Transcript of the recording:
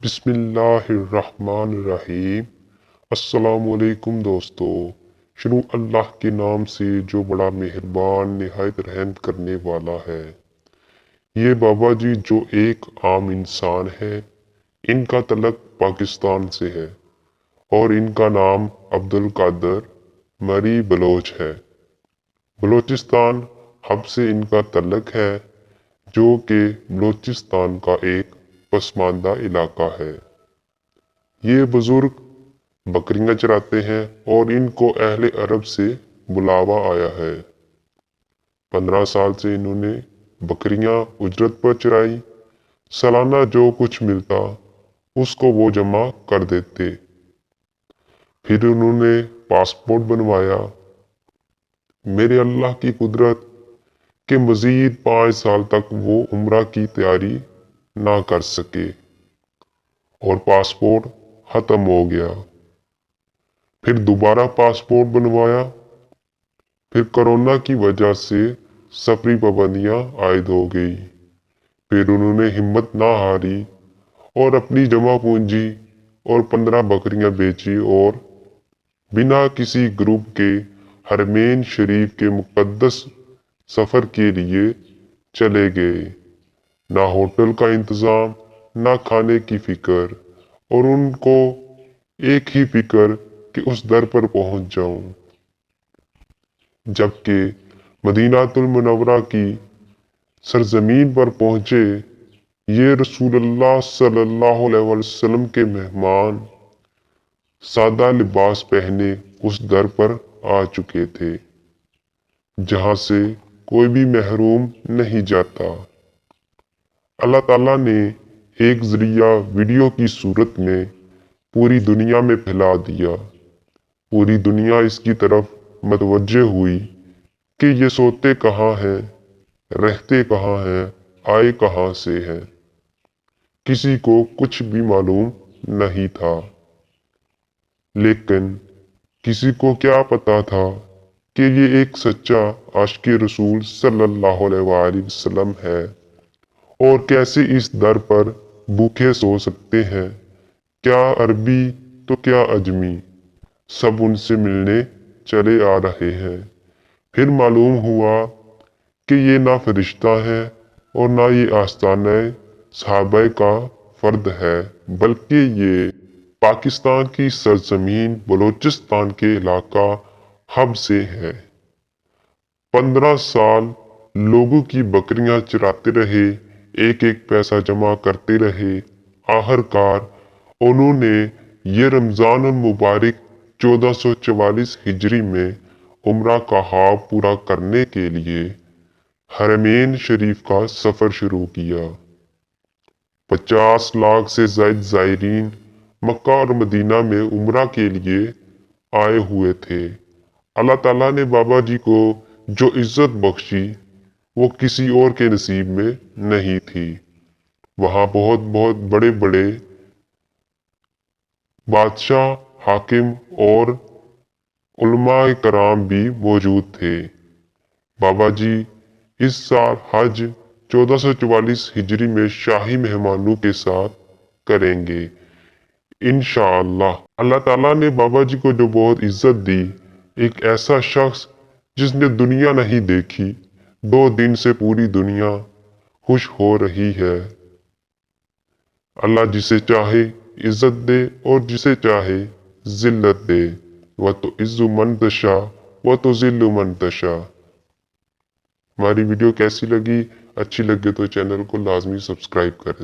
بسم اللہ الرحمن الرحیم۔ السلام علیکم دوستو۔ شروع اللہ کے نام سے جو بڑا مہربان نہایت رحم کرنے والا ہے۔ یہ بابا جی جو ایک عام انسان ہے، ان کا تعلق پاکستان سے ہے اور ان کا نام عبدالقادر مری بلوچ ہے۔ بلوچستان حب سے ان کا تعلق ہے، جو کہ بلوچستان کا ایک پسماندہ علاقہ ہے۔ یہ بزرگ بکریاں چراتے ہیں اور ان کو اہل عرب سے بلاوا آیا ہے۔ 15 سال سے انہوں نے بکریاں اجرت پر چرائی، سالانہ جو کچھ ملتا اس کو وہ جمع کر دیتے۔ پھر انہوں نے پاسپورٹ بنوایا۔ میرے اللہ کی قدرت کہ مزید 5 سال تک وہ عمرہ کی تیاری نہ کر سکے اور پاسپورٹ ختم ہو گیا۔ پھر دوبارہ پاسپورٹ بنوایا۔ پھر کرونا کی وجہ سے سفری پابندیاں عائد ہو گئی۔ پھر انہوں نے ہمت نہ ہاری اور اپنی جمع پونجی اور 15 بکریاں بیچی اور بنا کسی گروپ کے حرمین شریف کے مقدس سفر کے لیے چلے گئے۔ نہ ہوٹل کا انتظام، نہ کھانے کی فکر، اور ان کو ایک ہی فکر کہ اس در پر پہنچ جاؤں۔ جبکہ مدینہ المنورہ کی سرزمین پر پہنچے، یہ رسول اللہ صلی اللہ علیہ وسلم کے مہمان سادہ لباس پہنے اس در پر آ چکے تھے، جہاں سے کوئی بھی محروم نہیں جاتا۔ اللہ تعالیٰ نے ایک ذریعہ ویڈیو کی صورت میں پوری دنیا میں پھیلا دیا۔ پوری دنیا اس کی طرف متوجہ ہوئی کہ یہ سوتے کہاں ہیں، رہتے کہاں ہیں، آئے کہاں سے ہیں۔ کسی کو کچھ بھی معلوم نہیں تھا، لیکن کسی کو کیا پتا تھا کہ یہ ایک سچا عاشق رسول صلی اللہ علیہ وآلہ وسلم ہے، اور کیسے اس در پر بھوکے سو سکتے ہیں۔ کیا عربی تو کیا عجمی، سب ان سے ملنے چلے آ رہے ہیں۔ پھر معلوم ہوا کہ یہ نہ فرشتہ ہے اور نہ یہ آستانہ صحابہ کا فرد ہے، بلکہ یہ پاکستان کی سرزمین بلوچستان کے علاقہ حب سے ہے۔ 15 سال لوگوں کی بکریاں چراتے رہے، ایک ایک پیسہ جمع کرتے رہے۔ آخر کار انہوں نے یہ رمضان المبارک 1444 ہجری میں عمرہ کا خواب پورا کرنے کے لیے حرمین شریف کا سفر شروع کیا۔ 50 لاکھ سے زائد زائرین مکہ اور مدینہ میں عمرہ کے لیے آئے ہوئے تھے۔ اللہ تعالیٰ نے بابا جی کو جو عزت بخشی وہ کسی اور کے نصیب میں نہیں تھی۔ وہاں بہت بہت بڑے بڑے بادشاہ، حاکم اور علماء کرام بھی موجود تھے۔ بابا جی اس سال حج 1444 ہجری میں شاہی مہمانوں کے ساتھ کریں گے انشاءاللہ۔ اللہ تعالیٰ نے بابا جی کو جو بہت عزت دی، ایک ایسا شخص جس نے دنیا نہیں دیکھی، 2 دن سے پوری دنیا خوش ہو رہی ہے۔ اللہ جسے چاہے عزت دے اور جسے چاہے ذلت دے، وَتُعِزُّ مَن تَشَاءُ وَتُذِلُّ مَن تَشَاءُ۔ ہماری ویڈیو کیسی لگی؟ اچھی لگے تو چینل کو لازمی سبسکرائب کر دیں۔